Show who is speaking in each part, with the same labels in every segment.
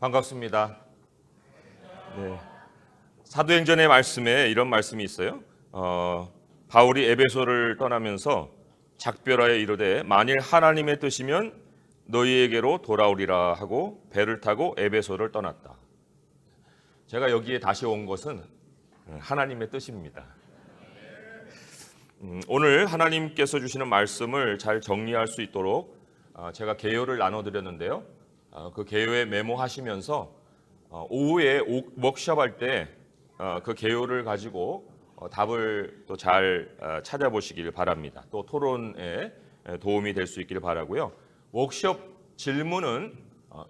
Speaker 1: 반갑습니다. 네. 사도행전의 말씀에 이런 말씀이 있어요. 바울이 에베소를 떠나면서 작별하여 이르되 만일 하나님의 뜻이면 너희에게로 돌아오리라 하고 배를 타고 에베소를 떠났다. 제가 여기에 다시 온 것은 하나님의 뜻입니다. 오늘 하나님께서 주시는 말씀을 잘 정리할 수 있도록 제가 개요를 나눠드렸는데요. 그 개요에 메모하시면서 오후에 워크숍할 때 그 개요를 가지고 답을 또 잘 찾아보시길 바랍니다. 또 토론에 도움이 될 수 있기를 바라고요. 워크숍 질문은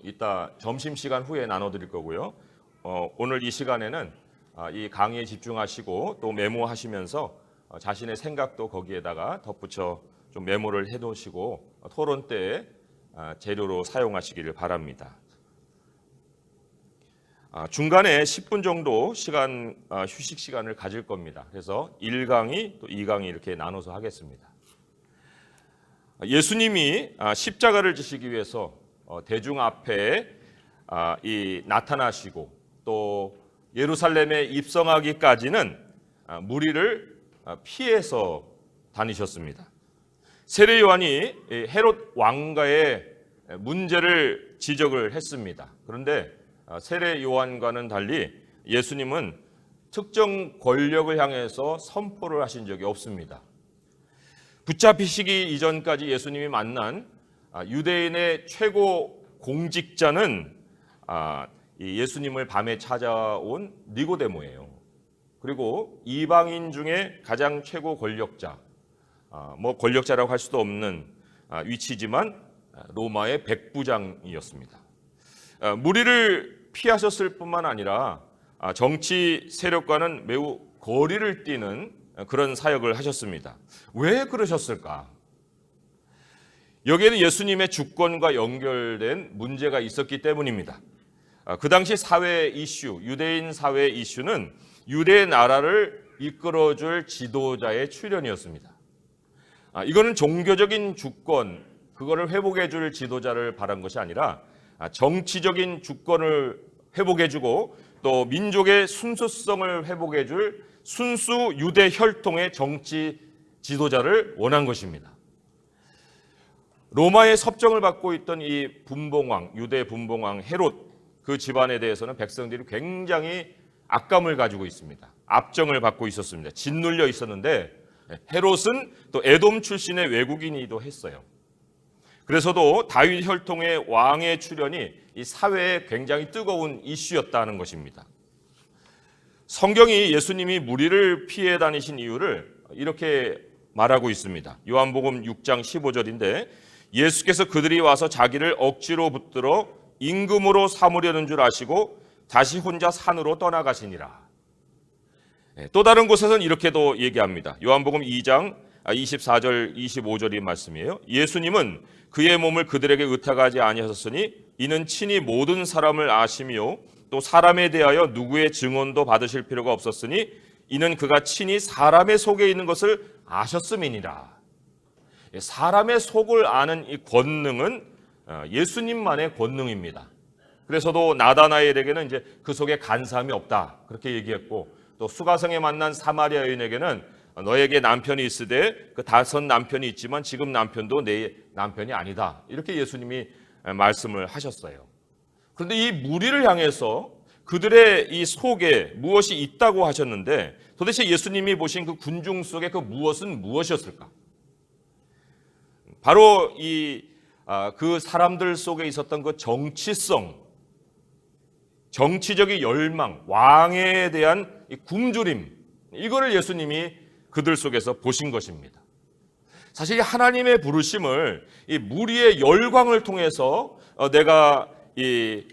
Speaker 1: 이따 점심시간 후에 나눠드릴 거고요. 오늘 이 시간에는 이 강의에 집중하시고 또 메모하시면서 자신의 생각도 거기에다가 덧붙여 좀 메모를 해두시고 토론 때에 재료로 사용하시기를 바랍니다. 중간에 10분 정도 시간 휴식 시간을 가질 겁니다. 그래서 1강의 또 2강의 이렇게 나눠서 하겠습니다. 예수님이 십자가를 지시기 위해서 대중 앞에 나타나시고 또 예루살렘에 입성하기까지는 무리를 피해서 다니셨습니다. 세례 요한이 헤롯 왕가의 문제를 지적을 했습니다. 그런데 세례 요한과는 달리 예수님은 특정 권력을 향해서 선포를 하신 적이 없습니다. 붙잡히시기 이전까지 예수님이 만난 유대인의 최고 공직자는 예수님을 밤에 찾아온 니고데모예요. 그리고 이방인 중에 가장 최고 권력자, 권력자라고 할 수도 없는 위치지만 로마의 백부장이었습니다. 무리를 피하셨을 뿐만 아니라 정치 세력과는 매우 거리를 띄는 그런 사역을 하셨습니다. 왜 그러셨을까? 여기에는 예수님의 주권과 연결된 문제가 있었기 때문입니다. 그 당시 사회 이슈, 유대인 사회 이슈는 유대 나라를 이끌어줄 지도자의 출현이었습니다. 이거는 종교적인 주권, 그거를 회복해줄 지도자를 바란 것이 아니라 정치적인 주권을 회복해주고 또 민족의 순수성을 회복해줄 순수 유대 혈통의 정치 지도자를 원한 것입니다. 로마의 섭정을 받고 있던 이 분봉왕, 유대 분봉왕 헤롯, 그 집안에 대해서는 백성들이 굉장히 악감을 가지고 있습니다. 압정을 받고 있었습니다. 짓눌려 있었는데 헤롯은 또 에돔 출신의 외국인이기도 했어요. 그래서도 다윗 혈통의 왕의 출현이 이 사회에 굉장히 뜨거운 이슈였다는 것입니다. 성경이 예수님이 무리를 피해 다니신 이유를 이렇게 말하고 있습니다. 요한복음 6장 15절인데 예수께서 그들이 와서 자기를 억지로 붙들어 임금으로 삼으려는 줄 아시고 다시 혼자 산으로 떠나가시니라. 또 다른 곳에서는 이렇게도 얘기합니다. 요한복음 2장 24절 25절의 말씀이에요. 예수님은 그의 몸을 그들에게 의탁하지 아니하셨으니 이는 친히 모든 사람을 아시며 또 사람에 대하여 누구의 증언도 받으실 필요가 없었으니 이는 그가 친히 사람의 속에 있는 것을 아셨음이니라. 사람의 속을 아는 이 권능은 예수님만의 권능입니다. 그래서도 나다나엘에게는 이제 그 속에 간사함이 없다 그렇게 얘기했고 또 수가성에 만난 사마리아 여인에게는 너에게 남편이 있으되 그 5 남편이 있지만 지금 남편도 내 남편이 아니다 이렇게 예수님이 말씀을 하셨어요. 그런데 이 무리를 향해서 그들의 이 속에 무엇이 있다고 하셨는데 도대체 예수님이 보신 그 군중 속에 그 무엇은 무엇이었을까? 바로 그 사람들 속에 있었던 그 정치성, 정치적인 열망, 왕에 대한 이 굶주림, 이거를 예수님이 그들 속에서 보신 것입니다. 사실 하나님의 부르심을 이 무리의 열광을 통해서 내가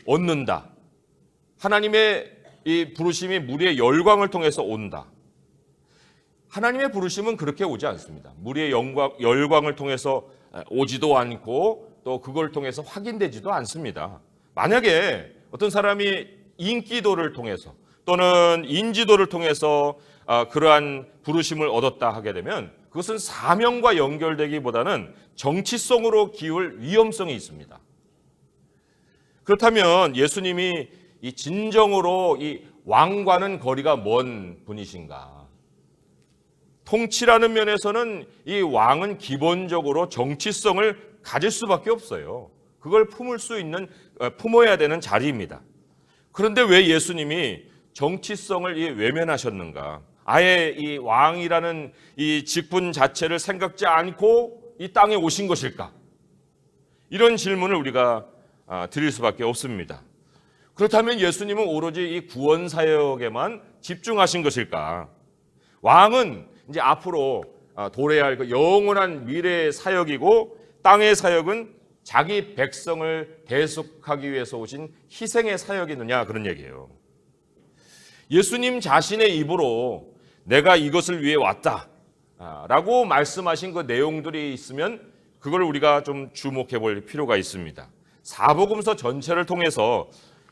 Speaker 1: 얻는다. 하나님의 이 부르심이 무리의 열광을 통해서 온다. 하나님의 부르심은 그렇게 오지 않습니다. 무리의 열광을 통해서 오지도 않고 또 그걸 통해서 확인되지도 않습니다. 만약에 어떤 사람이 인기도를 통해서 또는 인지도를 통해서 그러한 부르심을 얻었다 하게 되면 그것은 사명과 연결되기보다는 정치성으로 기울 위험성이 있습니다. 그렇다면 예수님이 이 진정으로 이 왕과는 거리가 먼 분이신가? 통치라는 면에서는 이 왕은 기본적으로 정치성을 가질 수밖에 없어요. 그걸 품어야 되는 자리입니다. 그런데 왜 예수님이 정치성을 외면하셨는가? 아예 이 왕이라는 이 직분 자체를 생각지 않고 이 땅에 오신 것일까? 이런 질문을 우리가 드릴 수밖에 없습니다. 그렇다면 예수님은 오로지 이 구원 사역에만 집중하신 것일까? 왕은 이제 앞으로 도래할 할 영원한 미래의 사역이고, 땅의 사역은 자기 백성을 대속하기 위해서 오신 희생의 사역이느냐, 그런 얘기예요. 예수님 자신의 입으로 내가 이것을 위해 왔다 라고 말씀하신 그 내용들이 있으면 그걸 우리가 좀 주목해 볼 필요가 있습니다. 사복음서 전체를 통해서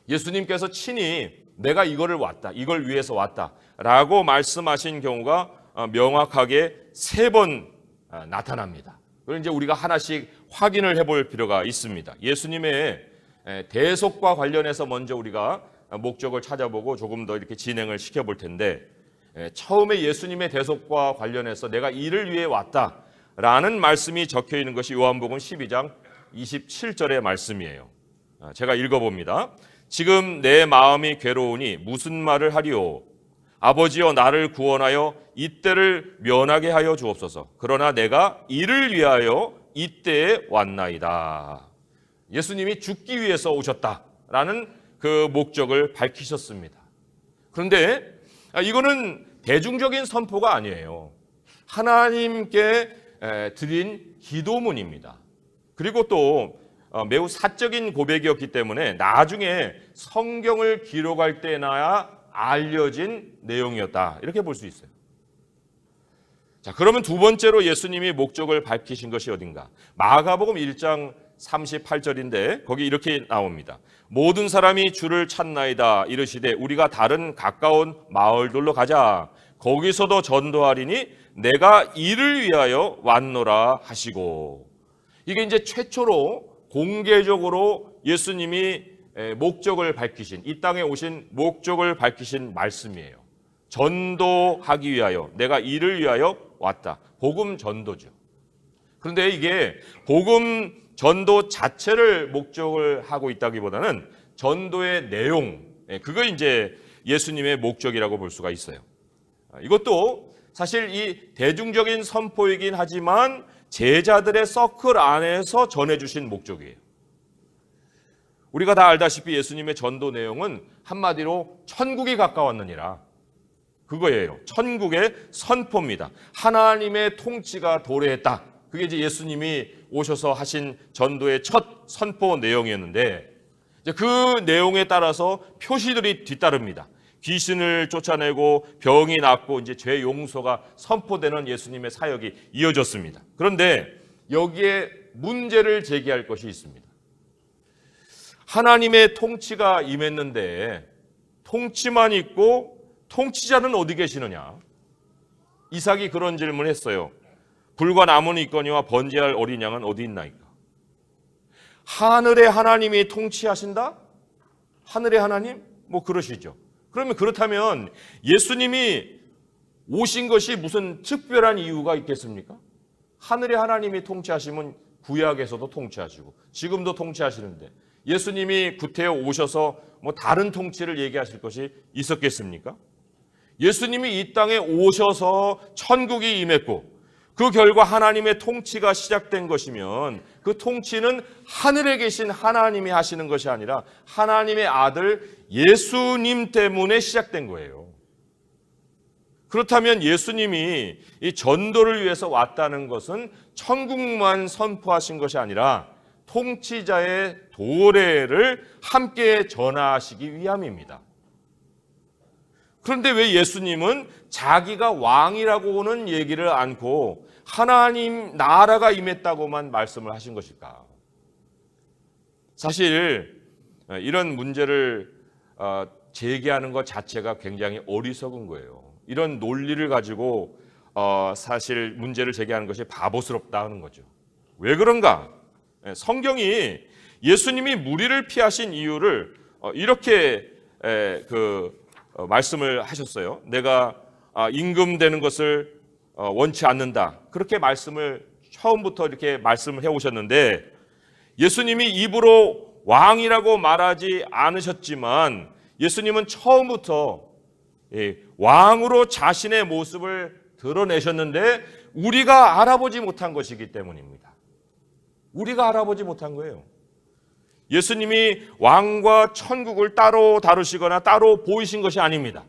Speaker 1: 예수님께서 친히 내가 이거를 왔다, 이걸 위해서 왔다 라고 말씀하신 경우가 명확하게 3번 나타납니다. 그걸 이제 우리가 하나씩 확인을 해볼 필요가 있습니다. 예수님의 대속과 관련해서 먼저 우리가 목적을 찾아보고 조금 더 이렇게 진행을 시켜볼 텐데, 처음에 예수님의 대속과 관련해서 내가 이를 위해 왔다라는 말씀이 적혀 있는 것이 요한복음 12장 27절의 말씀이에요. 제가 읽어봅니다. 지금 내 마음이 괴로우니 무슨 말을 하리오? 아버지여, 나를 구원하여 이때를 면하게 하여 주옵소서. 그러나 내가 이를 위하여 이때에 왔나이다. 예수님이 죽기 위해서 오셨다라는 그 목적을 밝히셨습니다. 그런데 이거는 대중적인 선포가 아니에요. 하나님께 드린 기도문입니다. 그리고 또 매우 사적인 고백이었기 때문에 나중에 성경을 기록할 때나야 알려진 내용이었다, 이렇게 볼 수 있어요. 자, 그러면 두 번째로 예수님이 목적을 밝히신 것이 어딘가? 마가복음 1장 38절인데 거기 이렇게 나옵니다. 모든 사람이 주를 찾나이다 이르시되 우리가 다른 가까운 마을들로 가자. 거기서도 전도하리니 내가 이를 위하여 왔노라 하시고. 이게 이제 최초로 공개적으로 예수님이 목적을 밝히신, 이 땅에 오신 목적을 밝히신 말씀이에요. 전도하기 위하여, 내가 이를 위하여 왔다. 복음 전도죠. 그런데 이게 복음 전도 자체를 목적을 하고 있다기보다는 전도의 내용, 그거 이제 예수님의 목적이라고 볼 수가 있어요. 이것도 사실 이 대중적인 선포이긴 하지만 제자들의 서클 안에서 전해주신 목적이에요. 우리가 다 알다시피 예수님의 전도 내용은 한마디로 천국이 가까웠느니라, 그거예요. 천국의 선포입니다. 하나님의 통치가 도래했다. 그게 이제 예수님이 오셔서 하신 전도의 첫 선포 내용이었는데, 이제 그 내용에 따라서 표시들이 뒤따릅니다. 귀신을 쫓아내고 병이 낫고 이제 죄 용서가 선포되는 예수님의 사역이 이어졌습니다. 그런데 여기에 문제를 제기할 것이 있습니다. 하나님의 통치가 임했는데 통치만 있고 통치자는 어디 계시느냐? 이삭이 그런 질문을 했어요. 불과 나무는 있거니와 번제할 어린 양은 어디 있나이까? 하늘의 하나님이 통치하신다? 하늘의 하나님? 뭐 그러시죠. 그러면 그렇다면 예수님이 오신 것이 무슨 특별한 이유가 있겠습니까? 하늘의 하나님이 통치하시면 구약에서도 통치하시고 지금도 통치하시는데 예수님이 구태여 오셔서 뭐 다른 통치를 얘기하실 것이 있었겠습니까? 예수님이 이 땅에 오셔서 천국이 임했고 그 결과 하나님의 통치가 시작된 것이면 그 통치는 하늘에 계신 하나님이 하시는 것이 아니라 하나님의 아들 예수님 때문에 시작된 거예요. 그렇다면 예수님이 이 전도를 위해서 왔다는 것은 천국만 선포하신 것이 아니라 통치자의 도래를 함께 전하시기 위함입니다. 그런데 왜 예수님은 자기가 왕이라고는 얘기를 않고 하나님 나라가 임했다고만 말씀을 하신 것일까? 사실 이런 문제를 제기하는 것 자체가 굉장히 어리석은 거예요. 이런 논리를 가지고 사실 문제를 제기하는 것이 바보스럽다 하는 거죠. 왜 그런가? 성경이 예수님이 무리를 피하신 이유를 이렇게 말씀을 하셨어요. 내가 임금되는 것을 원치 않는다. 그렇게 말씀을 처음부터 이렇게 말씀을 해오셨는데, 예수님이 입으로 왕이라고 말하지 않으셨지만 예수님은 처음부터 왕으로 자신의 모습을 드러내셨는데 우리가 알아보지 못한 것이기 때문입니다. 우리가 알아보지 못한 거예요. 예수님이 왕과 천국을 따로 다루시거나 따로 보이신 것이 아닙니다.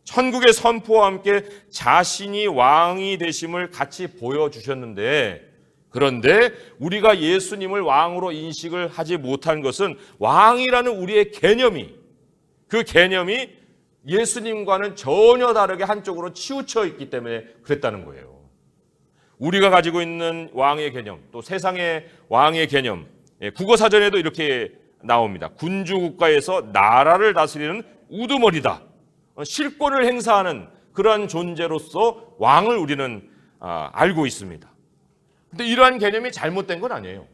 Speaker 1: 천국의 선포와 함께 자신이 왕이 되심을 같이 보여주셨는데, 그런데 우리가 예수님을 왕으로 인식을 하지 못한 것은 왕이라는 우리의 개념이, 그 개념이 예수님과는 전혀 다르게 한쪽으로 치우쳐 있기 때문에 그랬다는 거예요. 우리가 가지고 있는 왕의 개념, 또 세상의 왕의 개념, 국어사전에도 이렇게 나옵니다. 군주국가에서 나라를 다스리는 우두머리다. 실권을 행사하는 그러한 존재로서 왕을 우리는 알고 있습니다. 근데 이러한 개념이 잘못된 건 아니에요.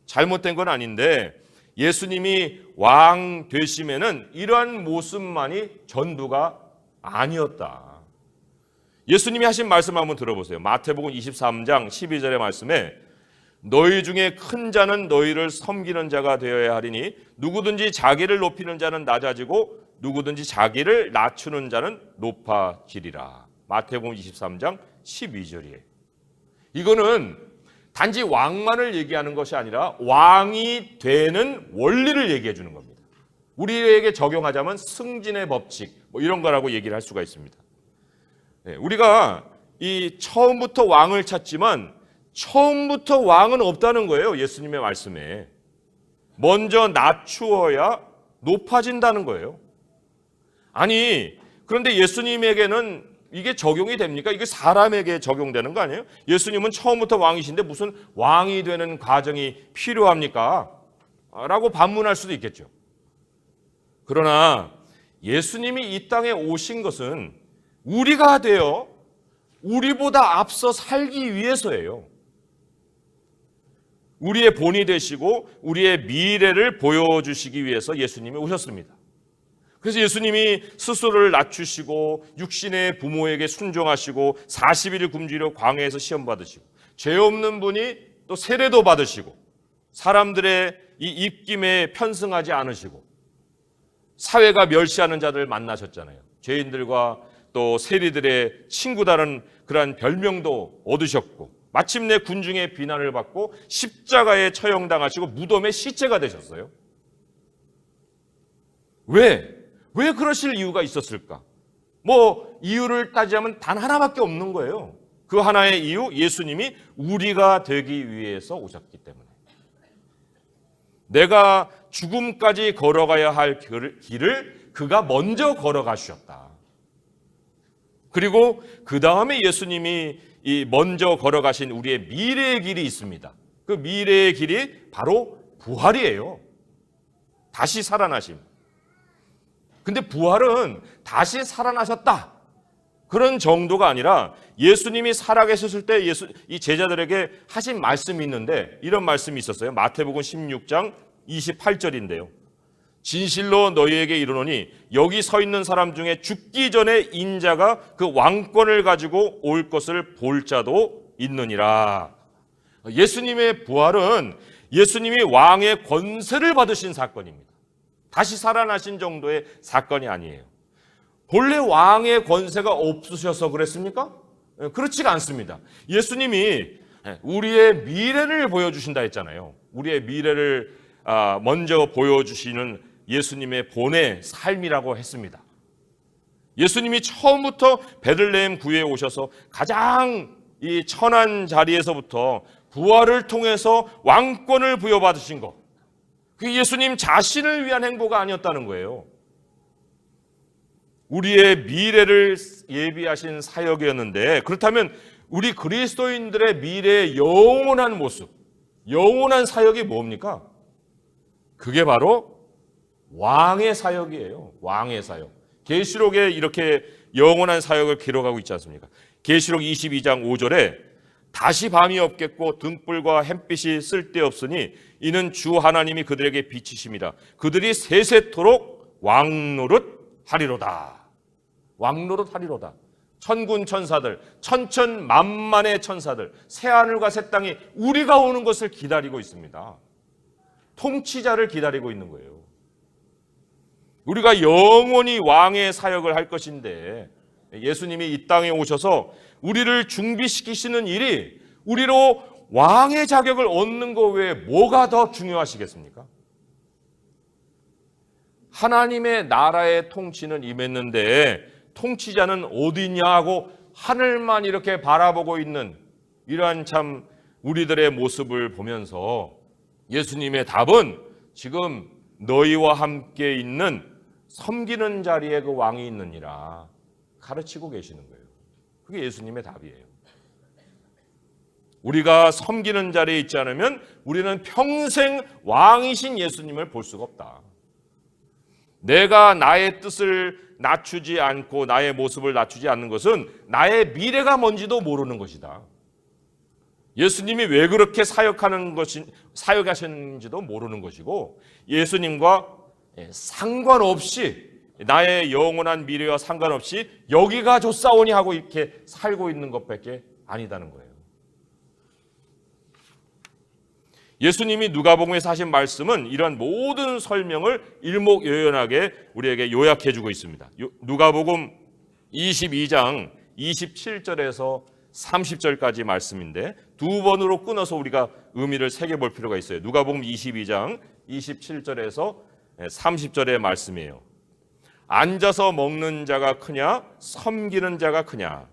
Speaker 1: 잘못된 건 아닌데, 예수님이 왕 되심에는 이러한 모습만이 전부가 아니었다. 예수님이 하신 말씀 한번 들어보세요. 마태복음 23장 12절의 말씀에 너희 중에 큰 자는 너희를 섬기는 자가 되어야 하리니 누구든지 자기를 높이는 자는 낮아지고 누구든지 자기를 낮추는 자는 높아지리라. 마태복음 23장 12절이에요. 이거는 단지 왕만을 얘기하는 것이 아니라 왕이 되는 원리를 얘기해 주는 겁니다. 우리에게 적용하자면 승진의 법칙 이런 거라고 얘기를 할 수가 있습니다. 우리가 이 처음부터 왕을 찾지만 처음부터 왕은 없다는 거예요. 예수님의 말씀에. 먼저 낮추어야 높아진다는 거예요. 아니, 그런데 예수님에게는 이게 적용이 됩니까? 이게 사람에게 적용되는 거 아니에요? 예수님은 처음부터 왕이신데 무슨 왕이 되는 과정이 필요합니까? 라고 반문할 수도 있겠죠. 그러나 예수님이 이 땅에 오신 것은 우리가 되어 우리보다 앞서 살기 위해서예요. 우리의 본이 되시고 우리의 미래를 보여주시기 위해서 예수님이 오셨습니다. 그래서 예수님이 스스로를 낮추시고 육신의 부모에게 순종하시고 40일을 굶주려 광야에서 시험 받으시고 죄 없는 분이 또 세례도 받으시고 사람들의 이 입김에 편승하지 않으시고 사회가 멸시하는 자들을 만나셨잖아요. 죄인들과 또 세리들의 친구다라는 그러한 별명도 얻으셨고 마침내 군중의 비난을 받고 십자가에 처형당하시고 무덤의 시체가 되셨어요. 왜 그러실 이유가 있었을까? 이유를 따지자면 단 하나밖에 없는 거예요. 그 하나의 이유, 예수님이 우리가 되기 위해서 오셨기 때문에. 내가 죽음까지 걸어가야 할 길을 그가 먼저 걸어가셨다. 그리고 그 다음에 예수님이 이 먼저 걸어가신 우리의 미래의 길이 있습니다. 그 미래의 길이 바로 부활이에요. 다시 살아나심. 근데 부활은 다시 살아나셨다. 그런 정도가 아니라 예수님이 살아계셨을 때 이 제자들에게 하신 말씀이 있는데 이런 말씀이 있었어요. 마태복음 16장 28절인데요. 진실로 너희에게 이르노니 여기 서 있는 사람 중에 죽기 전에 인자가 그 왕권을 가지고 올 것을 볼 자도 있느니라. 예수님의 부활은 예수님이 왕의 권세를 받으신 사건입니다. 다시 살아나신 정도의 사건이 아니에요. 본래 왕의 권세가 없으셔서 그랬습니까? 그렇지가 않습니다. 예수님이 우리의 미래를 보여주신다 했잖아요. 우리의 미래를 먼저 보여주시는 예수님의 본의 삶이라고 했습니다. 예수님이 처음부터 베들레헴 구에 오셔서 가장 이 천한 자리에서부터 부활을 통해서 왕권을 부여받으신 것, 그게 예수님 자신을 위한 행보가 아니었다는 거예요. 우리의 미래를 예비하신 사역이었는데, 그렇다면 우리 그리스도인들의 미래의 영원한 모습, 영원한 사역이 뭡니까? 그게 바로 왕의 사역이에요. 왕의 사역. 계시록에 이렇게 영원한 사역을 기록하고 있지 않습니까? 계시록 22장 5절에 다시 밤이 없겠고 등불과 햇빛이 쓸데없으니 이는 주 하나님이 그들에게 빛이심이라. 그들이 세세토록 왕노릇하리로다. 왕노릇하리로다. 천군 천사들, 천천만만의 천사들, 새하늘과 새 땅이 우리가 오는 것을 기다리고 있습니다. 통치자를 기다리고 있는 거예요. 우리가 영원히 왕의 사역을 할 것인데 예수님이 이 땅에 오셔서 우리를 준비시키시는 일이 우리로 왕의 자격을 얻는 것 외에 뭐가 더 중요하시겠습니까? 하나님의 나라의 통치는 임했는데 통치자는 어디냐 하고 하늘만 이렇게 바라보고 있는 이러한 참 우리들의 모습을 보면서 예수님의 답은 지금 너희와 함께 있는 섬기는 자리에 그 왕이 있느니라 가르치고 계시는 거예요. 그게 예수님의 답이에요. 우리가 섬기는 자리에 있지 않으면 우리는 평생 왕이신 예수님을 볼 수가 없다. 내가 나의 뜻을 낮추지 않고 나의 모습을 낮추지 않는 것은 나의 미래가 뭔지도 모르는 것이다. 예수님이 왜 그렇게 사역하셨는지도 모르는 것이고 예수님과 상관없이 나의 영원한 미래와 상관없이 여기가 좋사오니 하고 이렇게 살고 있는 것밖에 아니다는 거예요. 예수님이 누가복음에서 하신 말씀은 이러한 모든 설명을 일목요연하게 우리에게 요약해 주고 있습니다. 누가복음 22장 27절에서 30절까지 말씀인데 두 번으로 끊어서 우리가 의미를 새겨볼 필요가 있어요. 누가복음 22장 27절에서 30절의 말씀이에요. 앉아서 먹는 자가 크냐 섬기는 자가 크냐.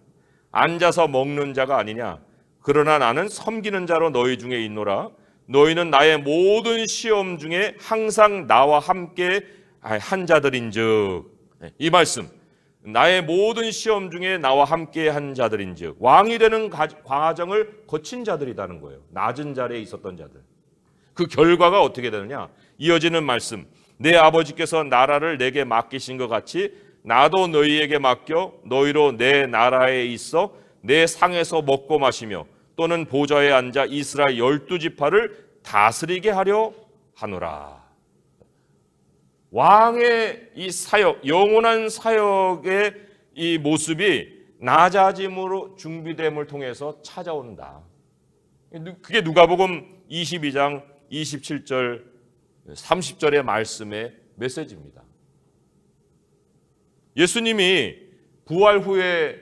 Speaker 1: 앉아서 먹는 자가 아니냐. 그러나 나는 섬기는 자로 너희 중에 있노라. 너희는 나의 모든 시험 중에 항상 나와 함께 한 자들인즉. 이 말씀, 나의 모든 시험 중에 나와 함께 한 자들인즉 왕이 되는 과정을 거친 자들이라는 거예요. 낮은 자리에 있었던 자들. 그 결과가 어떻게 되느냐. 이어지는 말씀, 내 아버지께서 나라를 내게 맡기신 것 같이 나도 너희에게 맡겨 너희로 내 나라에 있어 내 상에서 먹고 마시며 또는 보좌에 앉아 이스라엘 12지파를 다스리게 하려 하노라. 왕의 이 사역, 영원한 사역의 이 모습이 낮아짐으로 준비됨을 통해서 찾아온다. 그게 누가복음 22장 27절 30절의 말씀의 메시지입니다. 예수님이 부활 후에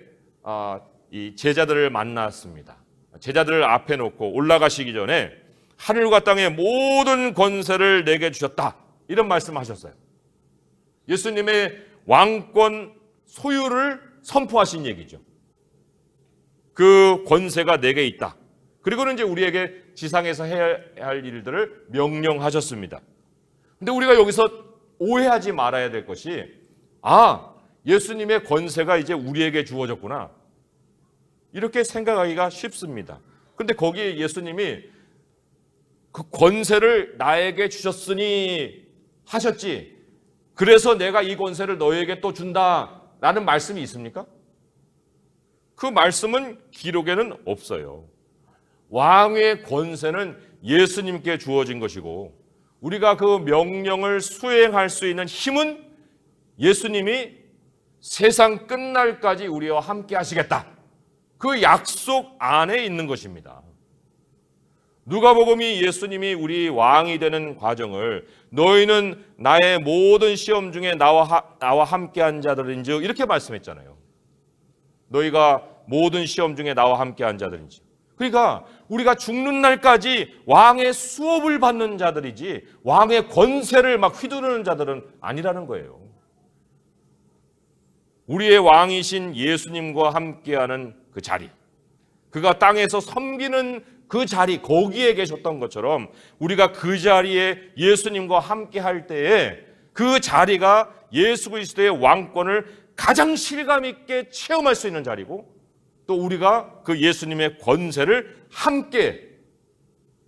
Speaker 1: 이 제자들을 만났습니다. 제자들을 앞에 놓고 올라가시기 전에 하늘과 땅의 모든 권세를 내게 주셨다. 이런 말씀하셨어요. 예수님의 왕권 소유를 선포하신 얘기죠. 그 권세가 내게 있다. 그리고는 이제 우리에게 지상에서 해야 할 일들을 명령하셨습니다. 근데 우리가 여기서 오해하지 말아야 될 것이 예수님의 권세가 이제 우리에게 주어졌구나. 이렇게 생각하기가 쉽습니다. 근데 거기에 예수님이 그 권세를 나에게 주셨으니 하셨지. 그래서 내가 이 권세를 너에게 또 준다라는 말씀이 있습니까? 그 말씀은 기록에는 없어요. 왕의 권세는 예수님께 주어진 것이고 우리가 그 명령을 수행할 수 있는 힘은 예수님이 세상 끝날까지 우리와 함께 하시겠다. 그 약속 안에 있는 것입니다. 누가복음이 예수님이 우리 왕이 되는 과정을 너희는 나의 모든 시험 중에 나와 함께한 자들인즉 이렇게 말씀했잖아요. 너희가 모든 시험 중에 나와 함께한 자들인즉. 그러니까 우리가 죽는 날까지 왕의 수업을 받는 자들이지 왕의 권세를 막 휘두르는 자들은 아니라는 거예요. 우리의 왕이신 예수님과 함께하는 그 자리, 그가 땅에서 섬기는 그 자리, 거기에 계셨던 것처럼 우리가 그 자리에 예수님과 함께 할 때에 그 자리가 예수 그리스도의 왕권을 가장 실감 있게 체험할 수 있는 자리고 또 우리가 그 예수님의 권세를 함께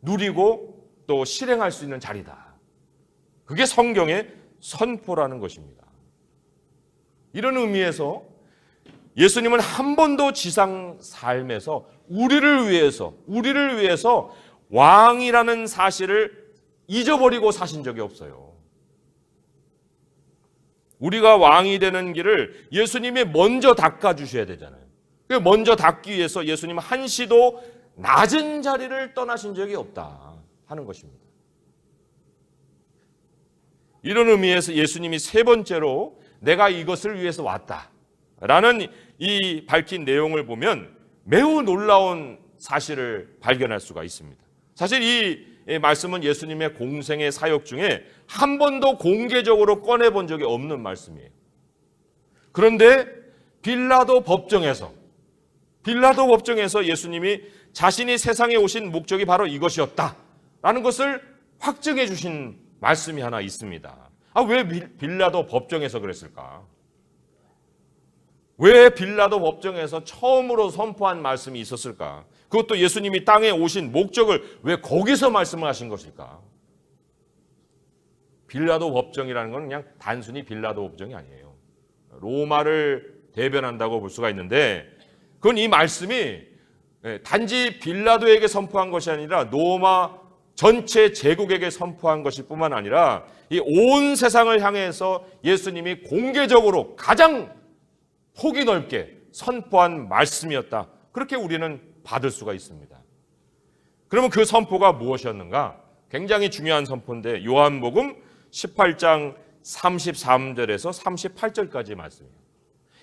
Speaker 1: 누리고 또 실행할 수 있는 자리다. 그게 성경의 선포라는 것입니다. 이런 의미에서 예수님은 한 번도 지상 삶에서 우리를 위해서 왕이라는 사실을 잊어버리고 사신 적이 없어요. 우리가 왕이 되는 길을 예수님이 먼저 닦아주셔야 되잖아요. 먼저 닦기 위해서 예수님은 한시도 낮은 자리를 떠나신 적이 없다 하는 것입니다. 이런 의미에서 예수님이 세 번째로 내가 이것을 위해서 왔다라는 이 밝힌 내용을 보면 매우 놀라운 사실을 발견할 수가 있습니다. 사실 이 말씀은 예수님의 공생의 사역 중에 한 번도 공개적으로 꺼내본 적이 없는 말씀이에요. 그런데 빌라도 법정에서 예수님이 자신이 세상에 오신 목적이 바로 이것이었다라는 것을 확증해 주신 말씀이 하나 있습니다. 왜 빌라도 법정에서 그랬을까? 왜 빌라도 법정에서 처음으로 선포한 말씀이 있었을까? 그것도 예수님이 땅에 오신 목적을 왜 거기서 말씀을 하신 것일까? 빌라도 법정이라는 건 그냥 단순히 빌라도 법정이 아니에요. 로마를 대변한다고 볼 수가 있는데 그건 이 말씀이 단지 빌라도에게 선포한 것이 아니라 로마 전체 제국에게 선포한 것일 뿐만 아니라 이 온 세상을 향해서 예수님이 공개적으로 가장 폭이 넓게 선포한 말씀이었다. 그렇게 우리는 받을 수가 있습니다. 그러면 그 선포가 무엇이었는가? 굉장히 중요한 선포인데 요한복음 18장 33절에서 38절까지 말씀이에요.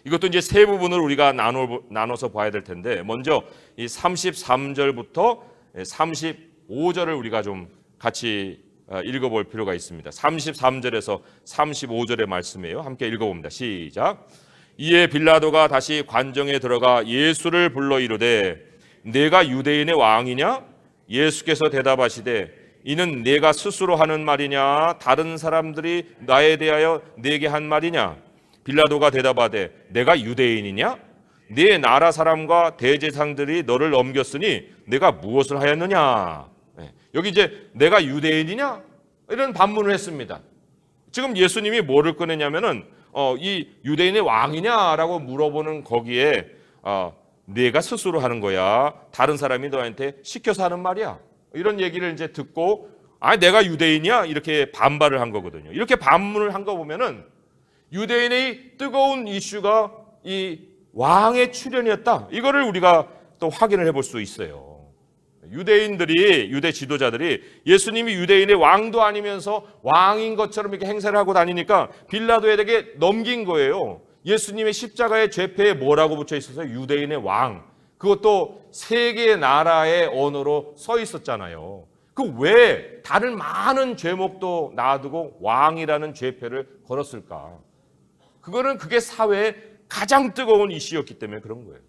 Speaker 1: 이것도 이제 세 부분을 우리가 나눠서 봐야 될 텐데 먼저 이 33절부터 35절을 우리가 좀 같이 읽어볼 필요가 있습니다. 33절에서 35절의 말씀이에요. 함께 읽어봅니다. 시작. 이에 빌라도가 다시 관정에 들어가 예수를 불러 이르되 내가 유대인의 왕이냐? 예수께서 대답하시되 이는 내가 스스로 하는 말이냐? 다른 사람들이 나에 대하여 내게 한 말이냐? 빌라도가 대답하되 내가 유대인이냐? 네 나라 사람과 대제사장들이 너를 넘겼으니 내가 무엇을 하였느냐? 여기 이제 내가 유대인이냐? 이런 반문을 했습니다. 지금 예수님이 뭐를 꺼내냐면은 이 유대인의 왕이냐라고 물어보는 거기에 네가 스스로 하는 거야. 다른 사람이 너한테 시켜서 하는 말이야. 이런 얘기를 이제 듣고 내가 유대인이야? 이렇게 반발을 한 거거든요. 이렇게 반문을 한 거 보면은 유대인의 뜨거운 이슈가 이 왕의 출현이었다. 이거를 우리가 또 확인을 해볼 수 있어요. 유대 지도자들이 예수님이 유대인의 왕도 아니면서 왕인 것처럼 이렇게 행세를 하고 다니니까 빌라도에게 넘긴 거예요. 예수님의 십자가의 죄패에 뭐라고 붙여 있어서 유대인의 왕. 그것도 세 개의 나라의 언어로 써 있었잖아요. 그 왜 다른 많은 죄목도 놔두고 왕이라는 죄패를 걸었을까? 그게 사회의 가장 뜨거운 이슈였기 때문에 그런 거예요.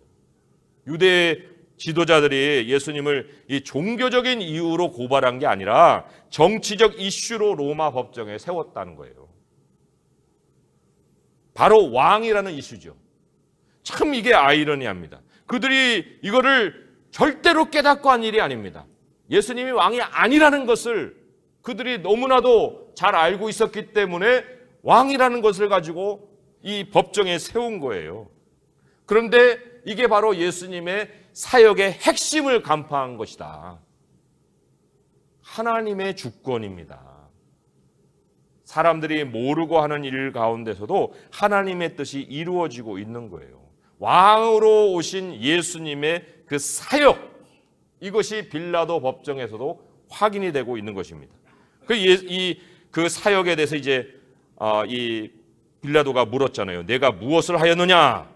Speaker 1: 유대 지도자들이 예수님을 이 종교적인 이유로 고발한 게 아니라 정치적 이슈로 로마 법정에 세웠다는 거예요. 바로 왕이라는 이슈죠. 참 이게 아이러니합니다. 그들이 이거를 절대로 깨닫고 한 일이 아닙니다. 예수님이 왕이 아니라는 것을 그들이 너무나도 잘 알고 있었기 때문에 왕이라는 것을 가지고 이 법정에 세운 거예요. 그런데 이게 바로 예수님의 사역의 핵심을 간파한 것이다. 하나님의 주권입니다. 사람들이 모르고 하는 일 가운데서도 하나님의 뜻이 이루어지고 있는 거예요. 왕으로 오신 예수님의 그 사역, 이것이 빌라도 법정에서도 확인이 되고 있는 것입니다. 그 사역에 대해서 이제 이 빌라도가 물었잖아요. 내가 무엇을 하였느냐?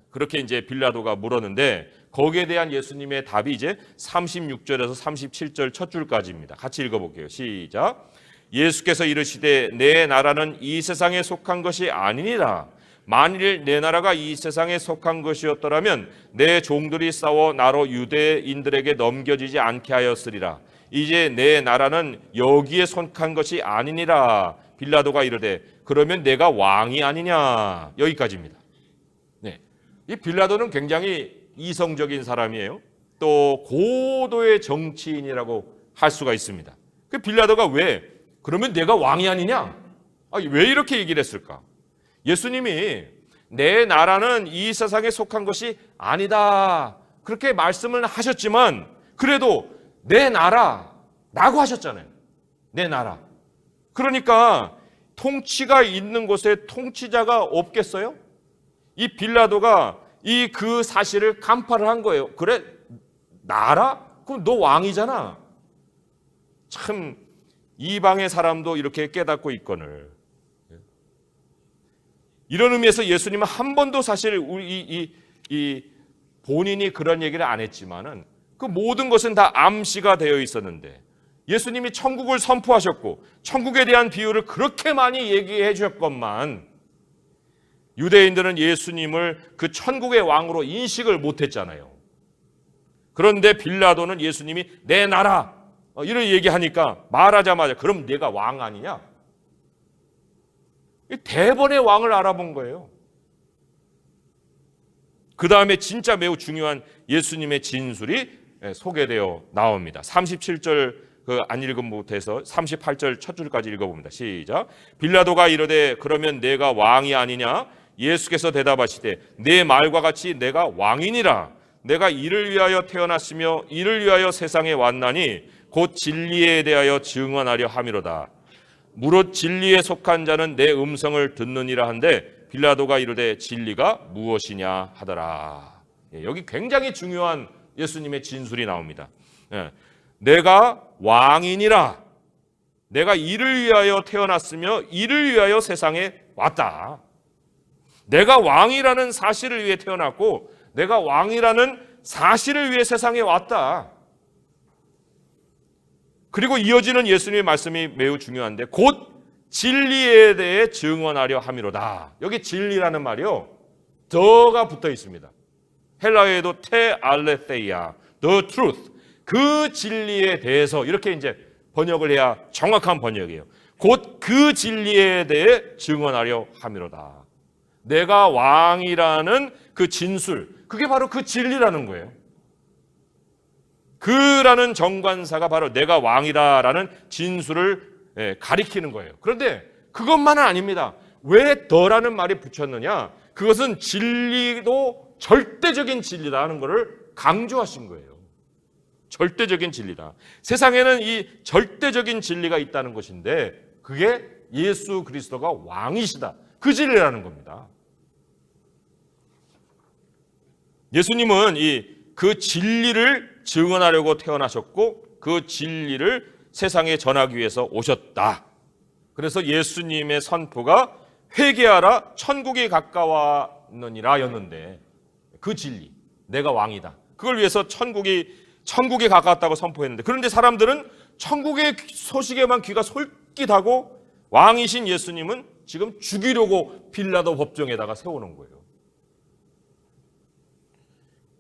Speaker 1: 그렇게 이제 빌라도가 물었는데 거기에 대한 예수님의 답이 이제 36절에서 37절 첫 줄까지입니다. 같이 읽어볼게요. 시작. 예수께서 이르시되 내 나라는 이 세상에 속한 것이 아니니라. 만일 내 나라가 이 세상에 속한 것이었더라면 내 종들이 싸워 나로 유대인들에게 넘겨지지 않게 하였으리라. 이제 내 나라는 여기에 속한 것이 아니니라. 빌라도가 이르되 그러면 내가 왕이 아니냐. 여기까지입니다. 네, 이 빌라도는 굉장히 이성적인 사람이에요. 또 고도의 정치인이라고 할 수가 있습니다. 그 빌라도가 왜 그러면 내가 왕이 아니냐? 왜 이렇게 얘기를 했을까? 예수님이 내 나라는 이 세상에 속한 것이 아니다. 그렇게 말씀을 하셨지만 그래도 내 나라라고 하셨잖아요. 내 나라. 그러니까 통치가 있는 곳에 통치자가 없겠어요? 이 빌라도가 그 사실을 간파를 한 거예요. 그래? 나라? 그럼 너 왕이잖아. 참 이방의 사람도 이렇게 깨닫고 있거늘. 이런 의미에서 예수님은 한 번도 사실 본인이 그런 얘기를 안 했지만은 그 모든 것은 다 암시가 되어 있었는데 예수님이 천국을 선포하셨고 천국에 대한 비유를 그렇게 많이 얘기해 주셨건만 유대인들은 예수님을 그 천국의 왕으로 인식을 못했잖아요. 그런데 빌라도는 예수님이 내 나라 이런 얘기하니까 말하자마자 그럼 내가 왕 아니냐? 대번의 왕을 알아본 거예요. 그 다음에 진짜 매우 중요한 예수님의 진술이 소개되어 나옵니다. 37절 안 읽은 못해서 38절 첫 줄까지 읽어봅니다. 시작. 빌라도가 이르되 그러면 내가 왕이 아니냐? 예수께서 대답하시되 내 말과 같이 내가 왕이니라. 내가 이를 위하여 태어났으며 이를 위하여 세상에 왔나니 곧 진리에 대하여 증언하려 함이로다. 무릇 진리에 속한 자는 내 음성을 듣느니라 한데 빌라도가 이르되 진리가 무엇이냐 하더라. 여기 굉장히 중요한 예수님의 진술이 나옵니다. 내가 왕이니라. 내가 이를 위하여 태어났으며 이를 위하여 세상에 왔다. 내가 왕이라는 사실을 위해 태어났고 내가 왕이라는 사실을 위해 세상에 왔다. 그리고 이어지는 예수님의 말씀이 매우 중요한데 곧 진리에 대해 증언하려 함이로다. 여기 진리라는 말이요. 더가 붙어 있습니다. 헬라어에도 테알레테이아, the truth. 그 진리에 대해서 이렇게 이제 번역을 해야 정확한 번역이에요. 곧 그 진리에 대해 증언하려 함이로다. 내가 왕이라는 그 진술, 그게 바로 그 진리라는 거예요. 그라는 정관사가 바로 내가 왕이다라는 진술을 가리키는 거예요. 그런데 그것만은 아닙니다. 왜 더라는 말이 붙였느냐? 그것은 진리도 절대적인 진리다는 것을 강조하신 거예요. 절대적인 진리다. 세상에는 이 절대적인 진리가 있다는 것인데 그게 예수 그리스도가 왕이시다. 그 진리라는 겁니다. 예수님은 그 진리를 증언하려고 태어나셨고 그 진리를 세상에 전하기 위해서 오셨다. 그래서 예수님의 선포가 회개하라 천국이 가까웠느니라 였는데 그 진리, 내가 왕이다. 그걸 위해서 천국이 가까웠다고 선포했는데 그런데 사람들은 천국의 소식에만 귀가 솔깃하고 왕이신 예수님은 지금 죽이려고 빌라도 법정에다가 세우는 거예요.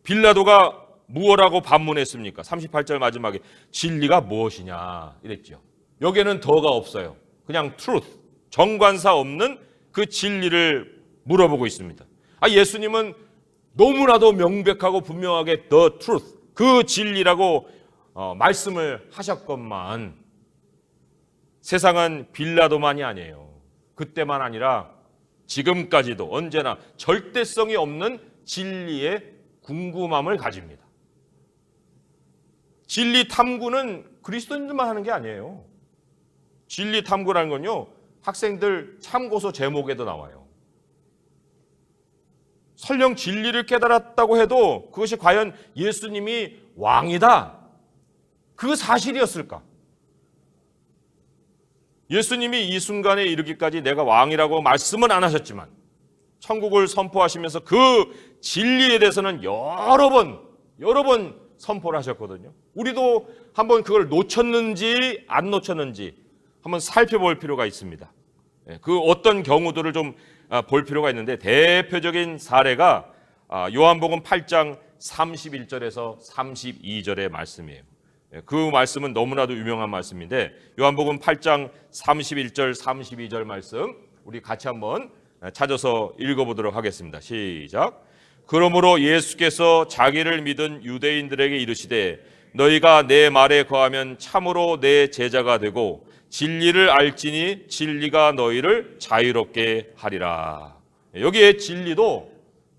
Speaker 1: 빌라도가 무엇라고 반문했습니까? 38절 마지막에 진리가 무엇이냐 이랬죠. 여기에는 더가 없어요. 그냥 truth, 정관사 없는 그 진리를 물어보고 있습니다. 예수님은 너무나도 명백하고 분명하게 the truth, 그 진리라고 말씀을 하셨건만 세상은 빌라도만이 아니에요. 그때만 아니라 지금까지도 언제나 절대성이 없는 진리에 궁금함을 가집니다. 진리 탐구는 그리스도인들만 하는 게 아니에요. 진리 탐구라는 건요, 학생들 참고서 제목에도 나와요. 설령 진리를 깨달았다고 해도 그것이 과연 예수님이 왕이다, 그 사실이었을까? 예수님이 이 순간에 이르기까지 내가 왕이라고 말씀은 안 하셨지만 천국을 선포하시면서 그 진리에 대해서는 여러 번 선포를 하셨거든요. 우리도 한번 그걸 놓쳤는지 안 놓쳤는지 한번 살펴볼 필요가 있습니다. 그 어떤 경우들을 좀 볼 필요가 있는데 대표적인 사례가 요한복음 8장 31절에서 32절의 말씀이에요. 그 말씀은 너무나도 유명한 말씀인데 요한복음 8장 31절 32절 말씀 우리 같이 한번 찾아서 읽어보도록 하겠습니다. 시작. 그러므로 예수께서 자기를 믿은 유대인들에게 이르시되 너희가 내 말에 거하면 참으로 내 제자가 되고 진리를 알지니 진리가 너희를 자유롭게 하리라. 여기에 진리도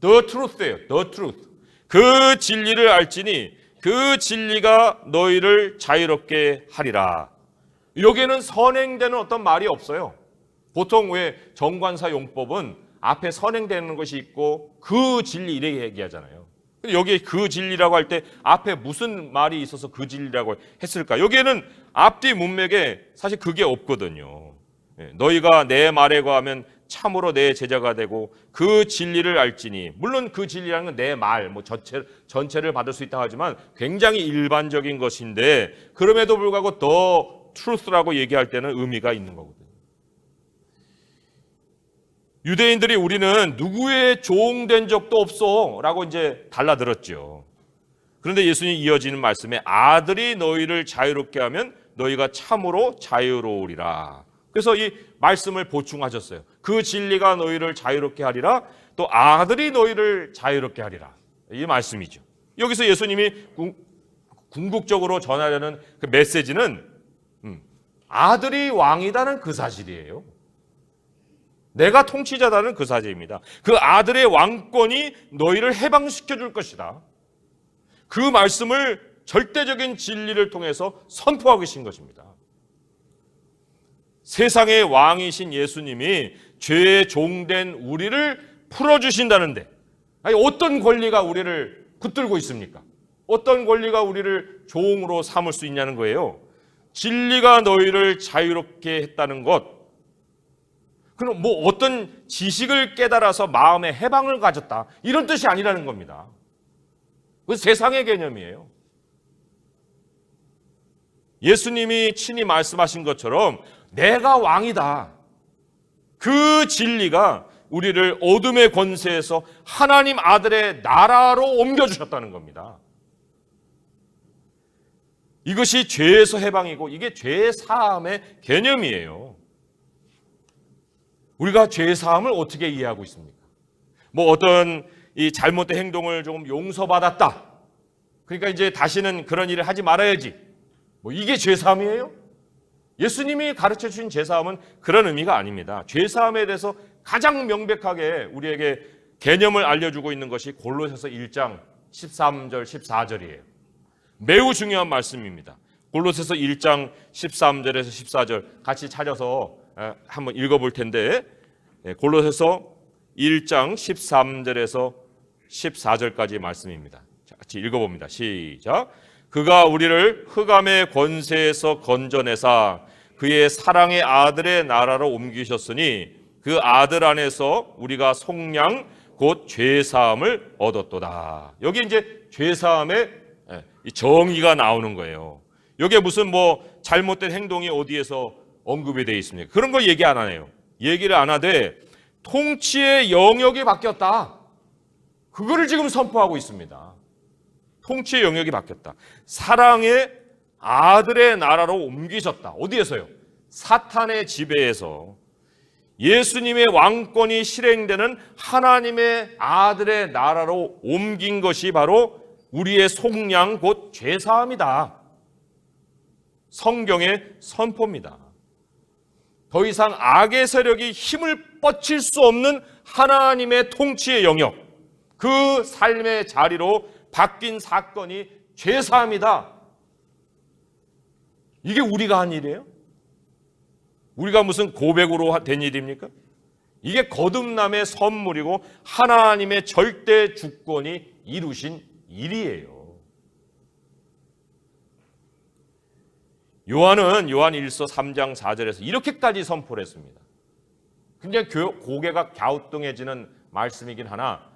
Speaker 1: the truth예요. the truth. 그 진리를 알지니 그 진리가 너희를 자유롭게 하리라. 여기에는 선행되는 어떤 말이 없어요. 보통 왜 정관사 용법은 앞에 선행되는 것이 있고 그 진리 이렇게 얘기하잖아요. 여기에 그 진리라고 할 때 앞에 무슨 말이 있어서 그 진리라고 했을까? 여기에는 앞뒤 문맥에 사실 그게 없거든요. 너희가 내 말에 거하면 참으로 내 제자가 되고 그 진리를 알지니, 물론 그 진리라는 건 내 말, 전체를 받을 수 있다 하지만 굉장히 일반적인 것인데 그럼에도 불구하고 더 truth라고 얘기할 때는 의미가 있는 거거든요. 유대인들이 우리는 누구의 종된 적도 없어 라고 이제 달라들었죠. 그런데 예수님 이어지는 말씀에 아들이 너희를 자유롭게 하면 너희가 참으로 자유로우리라. 그래서 이 말씀을 보충하셨어요. 그 진리가 너희를 자유롭게 하리라. 또 아들이 너희를 자유롭게 하리라. 이 말씀이죠. 여기서 예수님이 궁극적으로 전하려는 그 메시지는 아들이 왕이다는 그 사실이에요. 내가 통치자다는 그 사실입니다. 그 아들의 왕권이 너희를 해방시켜 줄 것이다. 그 말씀을 절대적인 진리를 통해서 선포하고 계신 것입니다. 세상의 왕이신 예수님이 죄의 종된 우리를 풀어주신다는데, 아니 어떤 권리가 우리를 붙들고 있습니까? 어떤 권리가 우리를 종으로 삼을 수 있냐는 거예요. 진리가 너희를 자유롭게 했다는 것, 그럼 뭐 어떤 지식을 깨달아서 마음의 해방을 가졌다, 이런 뜻이 아니라는 겁니다. 그 세상의 개념이에요. 예수님이 친히 말씀하신 것처럼 내가 왕이다. 그 진리가 우리를 어둠의 권세에서 하나님 아들의 나라로 옮겨주셨다는 겁니다. 이것이 죄에서 해방이고 이게 죄 사함의 개념이에요. 우리가 죄 사함을 어떻게 이해하고 있습니까? 뭐 어떤 이 잘못된 행동을 조금 용서받았다. 그러니까 이제 다시는 그런 일을 하지 말아야지. 뭐 이게 죄 사함이에요? 예수님이 가르쳐 주신 죄 사함은 그런 의미가 아닙니다. 죄 사함에 대해서 가장 명백하게 우리에게 개념을 알려주고 있는 것이 골로새서 1장 13절 14절이에요. 매우 중요한 말씀입니다. 골로새서 1장 13절에서 14절 같이 찾아서 한번 읽어볼 텐데, 골로새서 1장 13절에서 14절까지 말씀입니다. 같이 읽어봅니다. 시작. 그가 우리를 흑암의 권세에서 건져내사 그의 사랑의 아들의 나라로 옮기셨으니 그 아들 안에서 우리가 속량 곧 죄사함을 얻었도다. 여기 이제 죄사함의 정의가 나오는 거예요. 여기에 무슨 뭐 잘못된 행동이 어디에서 언급이 되어 있습니까? 그런 거 얘기 안 하네요. 얘기를 안 하되 통치의 영역이 바뀌었다. 그거를 지금 선포하고 있습니다. 통치의 영역이 바뀌었다. 사랑의 아들의 나라로 옮기셨다. 어디에서요? 사탄의 지배에서 예수님의 왕권이 실행되는 하나님의 아들의 나라로 옮긴 것이 바로 우리의 속량 곧 죄사함이다. 성경의 선포입니다. 더 이상 악의 세력이 힘을 뻗칠 수 없는 하나님의 통치의 영역, 그 삶의 자리로 바뀐 사건이 죄사함이다. 이게 우리가 한 일이에요? 우리가 무슨 고백으로 된 일입니까? 이게 거듭남의 선물이고 하나님의 절대 주권이 이루신 일이에요. 요한은 요한 1서 3장 4절에서 이렇게까지 선포를 했습니다. 굉장히 고개가 갸우뚱해지는 말씀이긴 하나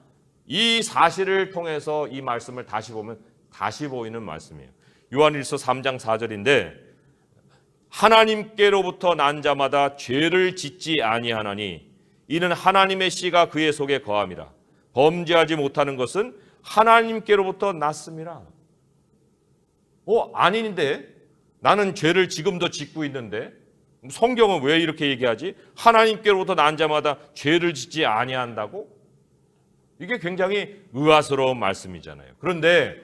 Speaker 1: 이 사실을 통해서 이 말씀을 다시 보면 다시 보이는 말씀이에요. 요한 1서 3장 4절인데 하나님께로부터 난 자마다 죄를 짓지 아니하나니 이는 하나님의 씨가 그의 속에 거함이라. 범죄하지 못하는 것은 하나님께로부터 났음이라. 아닌데 나는 죄를 지금도 짓고 있는데 성경은 왜 이렇게 얘기하지? 하나님께로부터 난 자마다 죄를 짓지 아니한다고? 이게 굉장히 의아스러운 말씀이잖아요. 그런데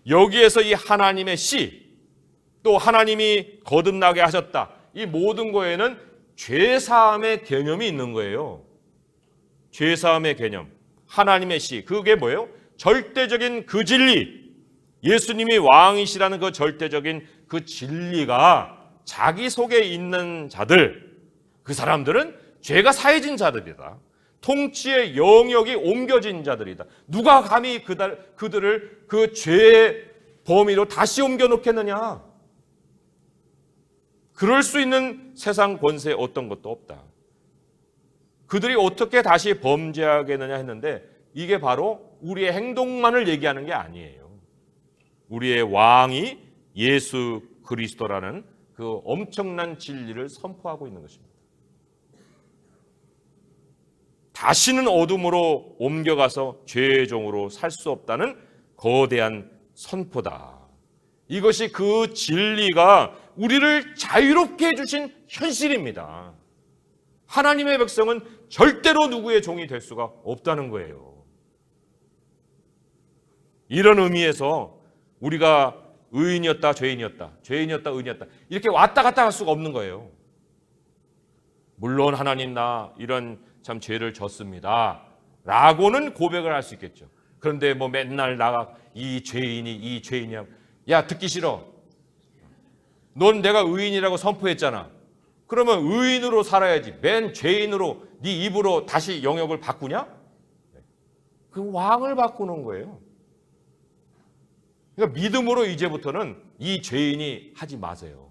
Speaker 1: 여기에서 이 하나님의 씨, 또 하나님이 거듭나게 하셨다, 이 모든 거에는 죄사함의 개념이 있는 거예요. 죄사함의 개념, 하나님의 씨, 그게 뭐예요? 절대적인 그 진리, 예수님이 왕이시라는 그 절대적인 그 진리가 자기 속에 있는 자들, 그 사람들은 죄가 사해진 자들이다. 통치의 영역이 옮겨진 자들이다. 누가 감히 그들을 그 죄의 범위로 다시 옮겨놓겠느냐? 그럴 수 있는 세상 권세 어떤 것도 없다. 그들이 어떻게 다시 범죄하겠느냐 했는데 이게 바로 우리의 행동만을 얘기하는 게 아니에요. 우리의 왕이 예수 그리스도라는 그 엄청난 진리를 선포하고 있는 것입니다. 다시는 어둠으로 옮겨가서 죄의 종으로 살 수 없다는 거대한 선포다. 이것이 그 진리가 우리를 자유롭게 해주신 현실입니다. 하나님의 백성은 절대로 누구의 종이 될 수가 없다는 거예요. 이런 의미에서 우리가 의인이었다, 죄인이었다, 죄인이었다, 의인이었다 이렇게 왔다 갔다 할 수가 없는 거예요. 물론 하나님 나 이런 참 죄를 졌습니다 라고는 고백을 할 수 있겠죠. 그런데 뭐 맨날 나가 이 죄인이야. 야, 듣기 싫어. 넌 내가 의인이라고 선포했잖아. 그러면 의인으로 살아야지. 맨 죄인으로 네 입으로 다시 영역을 바꾸냐? 그 왕을 바꾸는 거예요. 그러니까 믿음으로 이제부터는 이 죄인이 하지 마세요.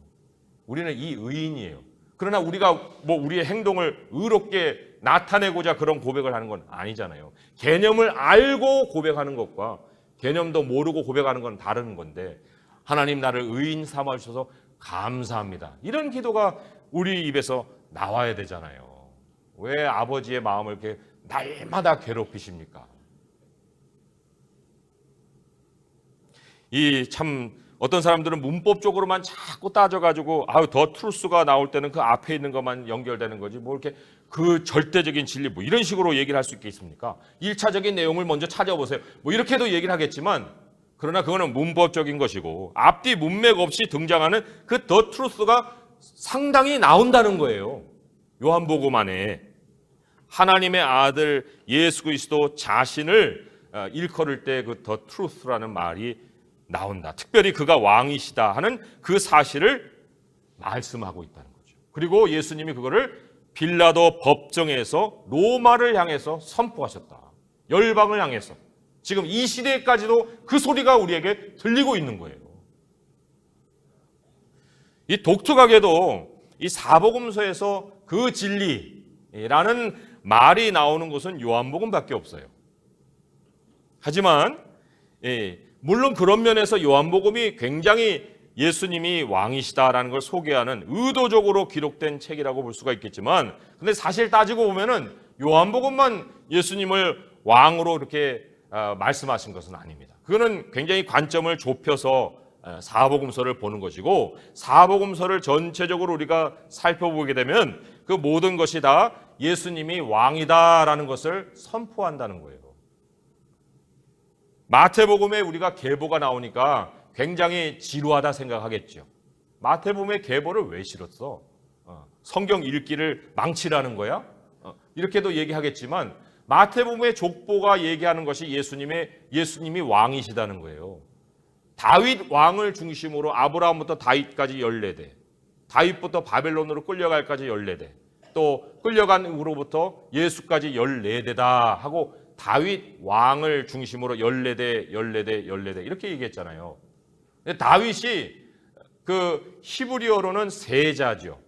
Speaker 1: 우리는 이 의인이에요. 그러나 우리가 뭐 우리의 행동을 의롭게 나타내고자 그런 고백을 하는 건 아니잖아요. 개념을 알고 고백하는 것과 개념도 모르고 고백하는 건 다른 건데 하나님 나를 의인 삼아 주셔서 감사합니다. 이런 기도가 우리 입에서 나와야 되잖아요. 왜 아버지의 마음을 이렇게 날마다 괴롭히십니까? 이 참 어떤 사람들은 문법적으로만 자꾸 따져가지고 더 트루스가 나올 때는 그 앞에 있는 것만 연결되는 거지 뭐 이렇게 그 절대적인 진리 뭐 이런 식으로 얘기를 할 수 있겠습니까? 1차적인 내용을 먼저 찾아보세요. 뭐 이렇게도 얘기를 하겠지만 그러나 그거는 문법적인 것이고 앞뒤 문맥 없이 등장하는 그 더 트루스가 상당히 나온다는 거예요. 요한복음 안에 하나님의 아들 예수 그리스도 자신을 일컬을 때 그 더 트루스라는 말이 나온다. 특별히 그가 왕이시다 하는 그 사실을 말씀하고 있다는 거죠. 그리고 예수님이 그거를 빌라도 법정에서 로마를 향해서 선포하셨다. 열방을 향해서. 지금 이 시대까지도 그 소리가 우리에게 들리고 있는 거예요. 이 독특하게도 이 사복음서에서 그 진리라는 말이 나오는 것은 요한복음밖에 없어요. 하지만 물론 그런 면에서 요한복음이 굉장히 예수님이 왕이시다라는 걸 소개하는 의도적으로 기록된 책이라고 볼 수가 있겠지만 근데 사실 따지고 보면은 요한복음만 예수님을 왕으로 이렇게 말씀하신 것은 아닙니다. 그거는 굉장히 관점을 좁혀서 사복음서를 보는 것이고 사복음서를 전체적으로 우리가 살펴보게 되면 그 모든 것이 다 예수님이 왕이다라는 것을 선포한다는 거예요. 마태복음에 우리가 계보가 나오니까 굉장히 지루하다 생각하겠죠. 마태복음에 계보를 왜 실었어? 성경 읽기를 망치라는 거야? 이렇게도 얘기하겠지만 마태복음의 족보가 얘기하는 것이 예수님이 왕이시다는 거예요. 다윗 왕을 중심으로 아브라함부터 다윗까지 14대, 다윗부터 바벨론으로 끌려갈까지 14대, 또 끌려간 후로부터 예수까지 14대다 하고 다윗 왕을 중심으로 14대 이렇게 얘기했잖아요. 근데 다윗이 그 히브리어로는 세자죠.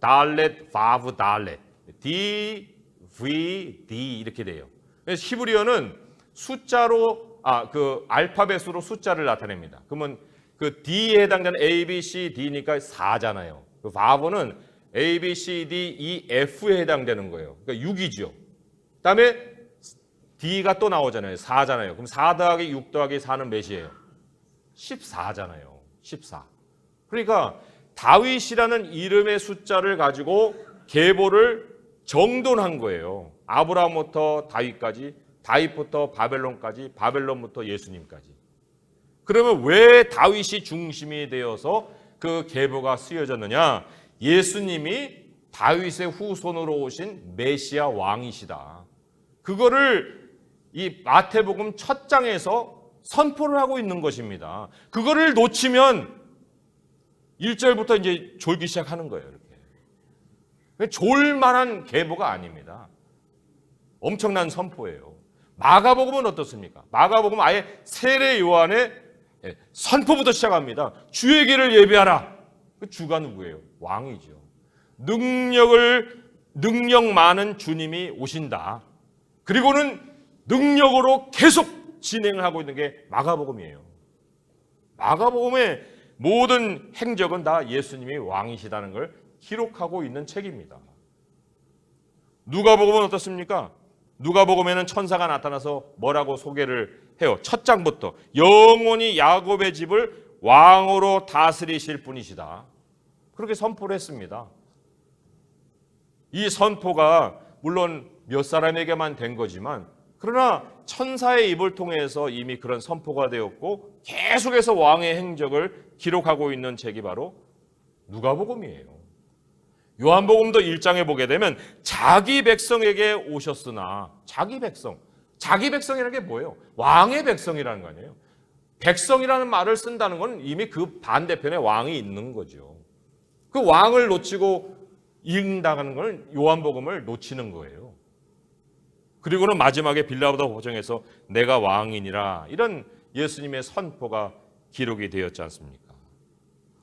Speaker 1: 달렛, 바브, 달렛, D, V, D 이렇게 돼요. 그래서 히브리어는 숫자로 그 알파벳으로 숫자를 나타냅니다. 그러면 그 D에 해당되는 A, B, C, D니까 4잖아요. 그 바브는 A, B, C, D, E, F에 해당되는 거예요. 그러니까 6이죠. 그다음에 D가 또 나오잖아요. 4잖아요. 그럼 4 더하기 6 더하기 4는 몇이에요? 14잖아요. 14. 그러니까 다윗이라는 이름의 숫자를 가지고 계보를 정돈한 거예요. 아브라함부터 다윗까지, 다윗부터 바벨론까지, 바벨론부터 예수님까지. 그러면 왜 다윗이 중심이 되어서 그 계보가 쓰여졌느냐? 예수님이 다윗의 후손으로 오신 메시아 왕이시다. 그거를 이 마태복음 첫 장에서 선포를 하고 있는 것입니다. 그거를 놓치면 1절부터 이제 졸기 시작하는 거예요. 이렇게. 졸 만한 계보가 아닙니다. 엄청난 선포예요. 마가복음은 어떻습니까? 마가복음은 아예 세례 요한의 선포부터 시작합니다. 주의 길을 예비하라. 그 주가 누구예요? 왕이죠. 능력 많은 주님이 오신다. 그리고는 능력으로 계속 진행을 하고 있는 게 마가복음이에요. 마가복음의 모든 행적은 다 예수님이 왕이시다는 걸 기록하고 있는 책입니다. 누가복음은 어떻습니까? 누가복음에는 천사가 나타나서 뭐라고 소개를 해요? 첫 장부터 영원히 야곱의 집을 왕으로 다스리실 분이시다. 그렇게 선포를 했습니다. 이 선포가 물론 몇 사람에게만 된 거지만 그러나 천사의 입을 통해서 이미 그런 선포가 되었고 계속해서 왕의 행적을 기록하고 있는 책이 바로 누가복음이에요. 요한복음도 1장에 보게 되면 자기 백성에게 오셨으나 자기 백성이라는 게 뭐예요? 왕의 백성이라는 거 아니에요? 백성이라는 말을 쓴다는 건 이미 그 반대편에 왕이 있는 거죠. 그 왕을 놓치고 읽는다는 건 요한복음을 놓치는 거예요. 그리고는 마지막에 빌라보다 보정에서 내가 왕이니라 이런 예수님의 선포가 기록이 되었지 않습니까?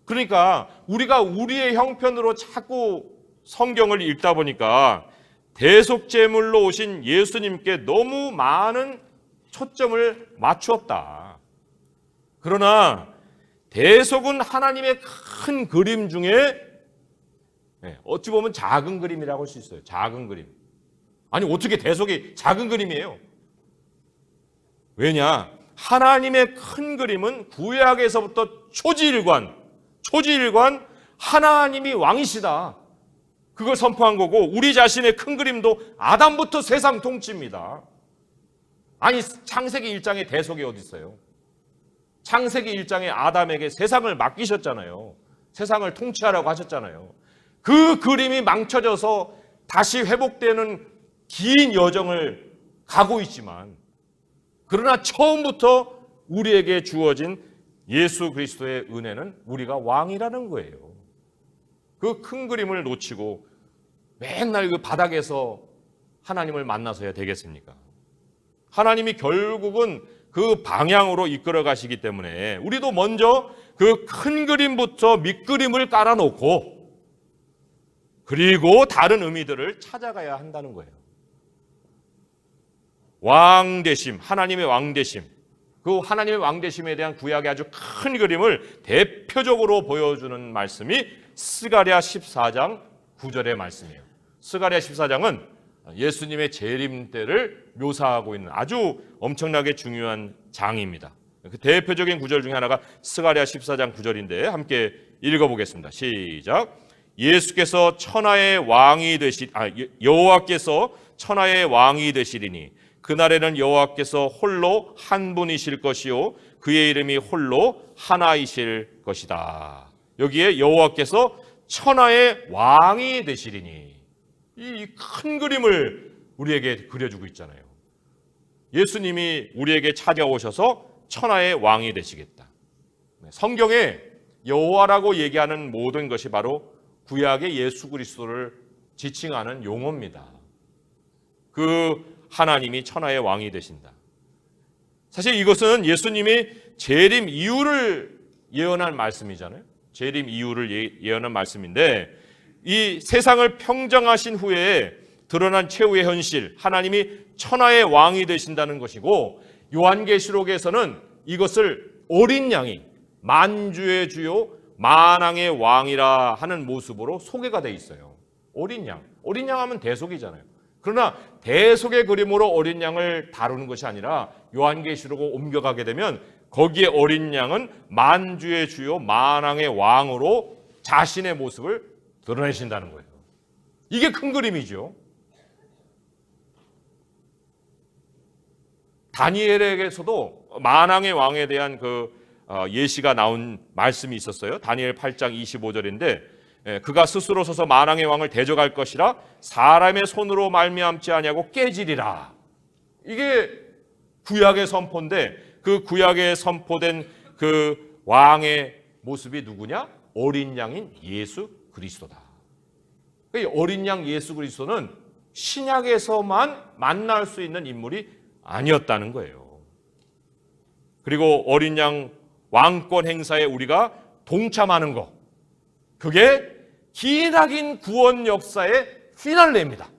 Speaker 1: 그러니까 우리가 우리의 형편으로 자꾸 성경을 읽다 보니까 대속제물로 오신 예수님께 너무 많은 초점을 맞추었다. 그러나 대속은 하나님의 큰 그림 중에 어찌 보면 작은 그림이라고 할 수 있어요. 작은 그림. 아니 어떻게 대속이 작은 그림이에요? 왜냐? 하나님의 큰 그림은 구약에서부터 초지일관 하나님이 왕이시다. 그걸 선포한 거고 우리 자신의 큰 그림도 아담부터 세상 통치입니다. 아니 창세기 1장에 대속이 어디 있어요? 창세기 1장에 아담에게 세상을 맡기셨잖아요. 세상을 통치하라고 하셨잖아요. 그 그림이 망쳐져서 다시 회복되는 긴 여정을 가고 있지만 그러나 처음부터 우리에게 주어진 예수 그리스도의 은혜는 우리가 왕이라는 거예요. 그 큰 그림을 놓치고 맨날 그 바닥에서 하나님을 만나서야 되겠습니까? 하나님이 결국은 그 방향으로 이끌어 가시기 때문에 우리도 먼저 그 큰 그림부터 밑그림을 깔아놓고 그리고 다른 의미들을 찾아가야 한다는 거예요. 왕되심, 하나님의 왕되심, 그 하나님의 왕되심에 대한 구약의 아주 큰 그림을 대표적으로 보여주는 말씀이 스가랴 14장 9절의 말씀이에요. 스가랴 14장은 예수님의 재림 때를 묘사하고 있는 아주 엄청나게 중요한 장입니다. 그 대표적인 구절 중에 하나가 스가랴 14장 9절인데 함께 읽어보겠습니다. 시작. 예수께서 천하의 왕이 여호와께서 천하의 왕이 되시리니 그날에는 여호와께서 홀로 한 분이실 것이요 그의 이름이 홀로 하나이실 것이다. 여기에 여호와께서 천하의 왕이 되시리니 이 큰 그림을 우리에게 그려주고 있잖아요. 예수님이 우리에게 찾아오셔서 천하의 왕이 되시겠다. 성경에 여호와라고 얘기하는 모든 것이 바로 구약의 예수 그리스도를 지칭하는 용어입니다. 그 하나님이 천하의 왕이 되신다. 사실 이것은 예수님이 재림 이후를 예언한 말씀이잖아요. 재림 이후를 예언한 말씀인데 이 세상을 평정하신 후에 드러난 최후의 현실, 하나님이 천하의 왕이 되신다는 것이고 요한계시록에서는 이것을 어린 양이 만주의 주요 만왕의 왕이라 하는 모습으로 소개가 돼 있어요. 어린 양 하면 대속이잖아요. 그러나 대속의 그림으로 어린 양을 다루는 것이 아니라 요한계시록으로 옮겨가게 되면 거기에 어린 양은 만주의 주요 만왕의 왕으로 자신의 모습을 드러내신다는 거예요. 이게 큰 그림이죠. 다니엘에게서도 만왕의 왕에 대한 그 예시가 나온 말씀이 있었어요. 다니엘 8장 25절인데 그가 스스로 서서 만왕의 왕을 대적할 것이라 사람의 손으로 말미암지 아니하고 깨지리라. 이게 구약의 선포인데 그 구약에 선포된 그 왕의 모습이 누구냐? 어린 양인 예수 그리스도다. 이 어린 양 예수 그리스도는 신약에서만 만날 수 있는 인물이 아니었다는 거예요. 그리고 어린 양 왕권 행사에 우리가 동참하는 거, 그게 기나긴 구원 역사의 피날레입니다.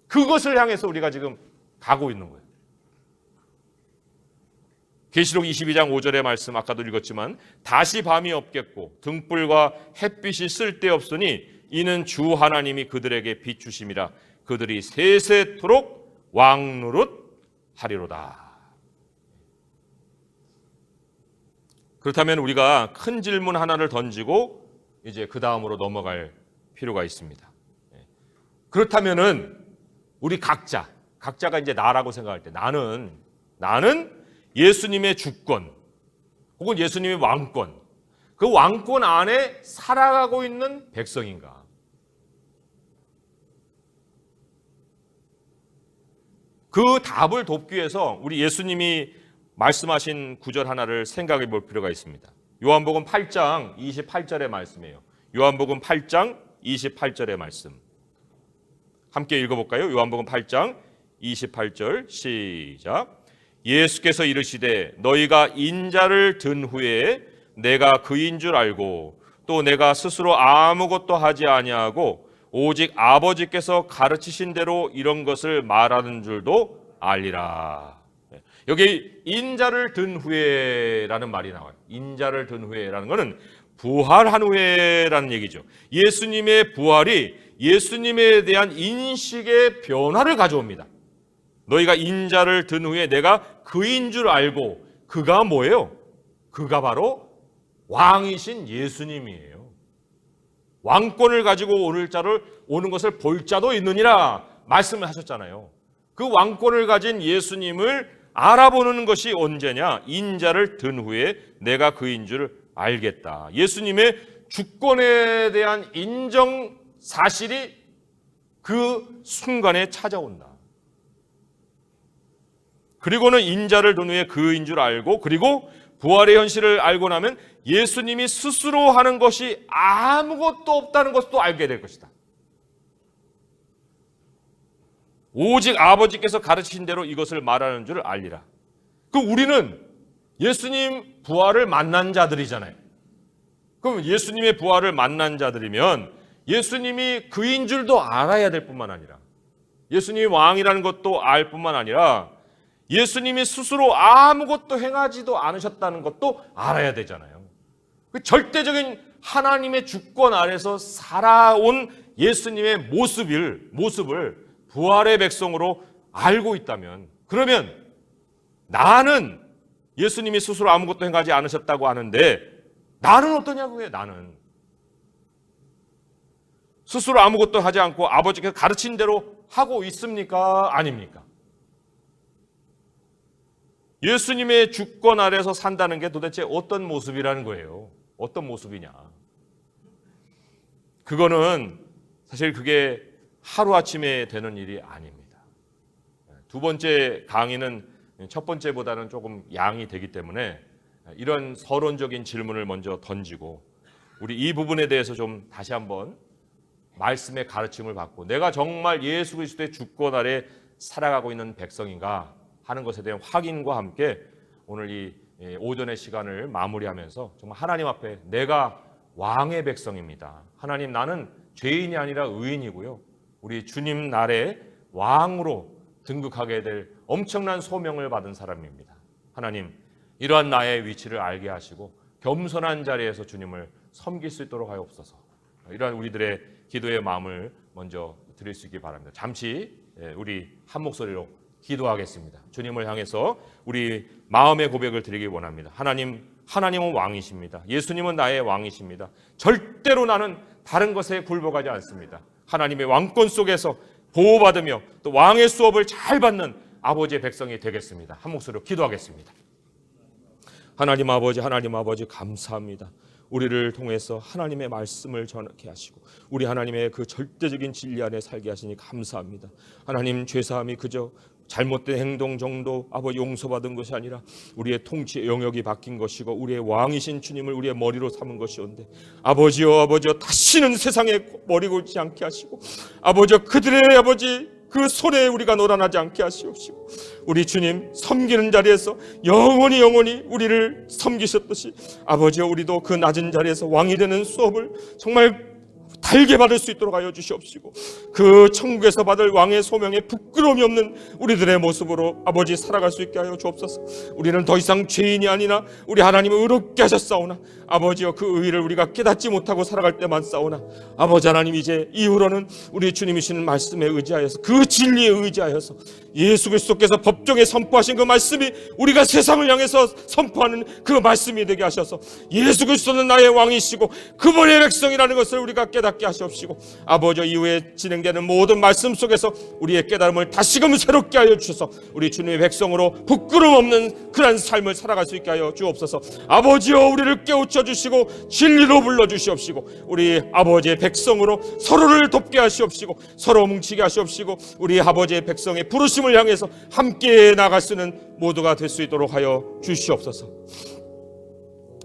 Speaker 1: 그것을 향해서 우리가 지금 가고 있는 거예요. 계시록 22장 5절의 말씀 아까도 읽었지만 다시 밤이 없겠고 등불과 햇빛이 쓸데없으니 이는 주 하나님이 그들에게 비추심이라 그들이 세세토록 왕노릇 하리로다. 그렇다면 우리가 큰 질문 하나를 던지고 이제 그 다음으로 넘어갈 필요가 있습니다. 그렇다면은 우리 각자가 이제 나라고 생각할 때 나는 예수님의 주권 혹은 예수님의 왕권, 그 왕권 안에 살아가고 있는 백성인가? 그 답을 돕기 위해서 우리 예수님이 말씀하신 구절 하나를 생각해 볼 필요가 있습니다. 요한복음 8장 28절의 말씀이에요. 요한복음 8장 28절의 말씀. 함께 읽어볼까요? 요한복음 8장 28절 시작. 예수께서 이르시되 너희가 인자를 든 후에 내가 그인 줄 알고 또 내가 스스로 아무것도 하지 아니하고 오직 아버지께서 가르치신 대로 이런 것을 말하는 줄도 알리라. 여기 인자를 든 후에라는 말이 나와요. 인자를 든 후에라는 것은 부활한 후에라는 얘기죠. 예수님의 부활이 예수님에 대한 인식의 변화를 가져옵니다. 너희가 인자를 든 후에 내가 그인 줄 알고, 그가 뭐예요? 그가 바로 왕이신 예수님이에요. 왕권을 가지고 오는 것을 볼 자도 있느니라 말씀을 하셨잖아요. 그 왕권을 가진 예수님을 알아보는 것이 언제냐? 인자를 든 후에 내가 그인 줄 알겠다. 예수님의 주권에 대한 인정 사실이 그 순간에 찾아온다. 그리고는 인자를 든 후에 그인 줄 알고, 그리고 부활의 현실을 알고 나면 예수님이 스스로 하는 것이 아무것도 없다는 것도 알게 될 것이다. 오직 아버지께서 가르치신 대로 이것을 말하는 줄 알리라. 그 우리는 예수님 부활을 만난 자들이잖아요. 그럼 예수님의 부활을 만난 자들이면 예수님이 그인 줄도 알아야 될 뿐만 아니라, 예수님이 왕이라는 것도 알 뿐만 아니라 예수님이 스스로 아무것도 행하지도 않으셨다는 것도 알아야 되잖아요. 그 절대적인 하나님의 주권 아래서 살아온 예수님의 모습을 부활의 백성으로 알고 있다면, 그러면 나는 예수님이 스스로 아무것도 행하지 않으셨다고 하는데 나는 어떠냐고요. 나는 스스로 아무것도 하지 않고 아버지께서 가르친 대로 하고 있습니까? 아닙니까? 예수님의 주권 아래서 산다는 게 도대체 어떤 모습이라는 거예요? 어떤 모습이냐? 그거는 사실 그게 하루아침에 되는 일이 아닙니다. 두 번째 강의는 첫 번째보다는 조금 양이 되기 때문에 이런 서론적인 질문을 먼저 던지고 우리 이 부분에 대해서 좀 다시 한번 말씀의 가르침을 받고 내가 정말 예수 그리스도의 주권 아래 살아가고 있는 백성인가 하는 것에 대한 확인과 함께 오늘 이 오전의 시간을 마무리하면서 정말 하나님 앞에 내가 왕의 백성입니다. 하나님, 나는 죄인이 아니라 의인이고요. 우리 주님 나라의 왕으로 등극하게 될 엄청난 소명을 받은 사람입니다. 하나님, 이러한 나의 위치를 알게 하시고 겸손한 자리에서 주님을 섬길 수 있도록 하옵소서. 이러한 우리들의 기도의 마음을 먼저 드릴 수 있기 바랍니다. 잠시 우리 한 목소리로 기도하겠습니다. 주님을 향해서 우리 마음의 고백을 드리기 원합니다. 하나님은 왕이십니다. 예수님은 나의 왕이십니다. 절대로 나는 다른 것에 굴복하지 않습니다. 하나님의 왕권 속에서 보호받으며 또 왕의 수업을 잘 받는 아버지의 백성이 되겠습니다. 한 목소리로 기도하겠습니다. 하나님 아버지 감사합니다. 우리를 통해서 하나님의 말씀을 전하게 하시고 우리 하나님의 그 절대적인 진리 안에 살게 하시니 감사합니다. 하나님, 죄사함이 그저 잘못된 행동 정도 아버지 용서받은 것이 아니라 우리의 통치의 영역이 바뀐 것이고 우리의 왕이신 주님을 우리의 머리로 삼은 것이온데 아버지여 다시는 세상에 머리 굴지 않게 하시고 아버지여 그들의 아버지 그 손에 우리가 놀아나지 않게 하시옵시고 우리 주님 섬기는 자리에서 영원히 우리를 섬기셨듯이 아버지여 우리도 그 낮은 자리에서 왕이 되는 수업을 정말 달게 받을 수 있도록 하여 주시옵시고 그 천국에서 받을 왕의 소명에 부끄러움이 없는 우리들의 모습으로 아버지 살아갈 수 있게 하여 주옵소서. 우리는 더 이상 죄인이 아니나 우리 하나님을 의롭게 하셨사오나 아버지여 그 의를 우리가 깨닫지 못하고 살아갈 때만 싸우나 아버지 하나님 이제 이후로는 우리 주님이시는 말씀에 의지하여서 그 진리에 의지하여서 예수 그리스도께서 법정에 선포하신 그 말씀이 우리가 세상을 향해서 선포하는 그 말씀이 되게 하셔서 예수 그리스도는 나의 왕이시고 그분의 백성이라는 것을 우리가 깨닫게 하시옵시고 아버지 이후에 진행되는 모든 말씀 속에서 우리의 깨달음을 다시금 새롭게 하여 주셔서 우리 주님의 백성으로 부끄러움 없는 그런 삶을 살아갈 수 있게 하여 주옵소서. 아버지여 우리를 깨우쳐 주시고 진리로 불러 주시옵시고 우리 아버지의 백성으로 서로를 돕게 하시옵시고 서로 뭉치게 하시옵시고 우리 아버지의 백성의 부르심을 향해서 함께 나갈 수 있는 모두가 될 수 있도록 하여 주시옵소서.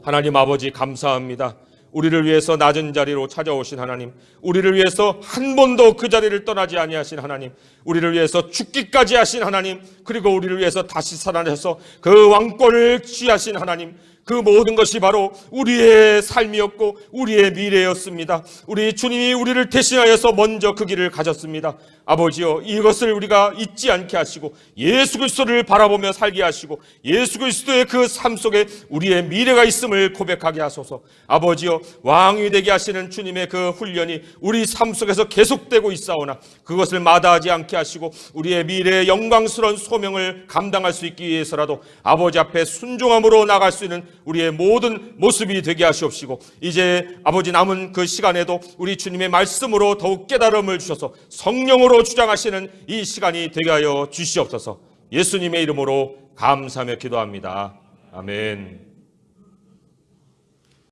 Speaker 1: 하나님 아버지 감사합니다. 우리를 위해서 낮은 자리로 찾아오신 하나님, 우리를 위해서 한 번도 그 자리를 떠나지 아니하신 하나님, 우리를 위해서 죽기까지 하신 하나님, 그리고 우리를 위해서 다시 살아내서 그 왕권을 취하신 하나님, 그 모든 것이 바로 우리의 삶이었고 우리의 미래였습니다. 우리 주님이 우리를 대신하여서 먼저 그 길을 가셨습니다. 아버지여 이것을 우리가 잊지 않게 하시고 예수 그리스도를 바라보며 살게 하시고 예수 그리스도의 그 삶 속에 우리의 미래가 있음을 고백하게 하소서. 아버지여 왕이 되게 하시는 주님의 그 훈련이 우리 삶 속에서 계속되고 있사오나 그것을 마다하지 않게 하시고 우리의 미래의 영광스러운 소명을 감당할 수 있기 위해서라도 아버지 앞에 순종함으로 나갈 수 있는 우리의 모든 모습이 되게 하시옵시고 이제 아버지 남은 그 시간에도 우리 주님의 말씀으로 더욱 깨달음을 주셔서 성령으로 주장하시는 이 시간이 되게 하여 주시옵소서. 예수님의 이름으로 감사하며 기도합니다. 아멘.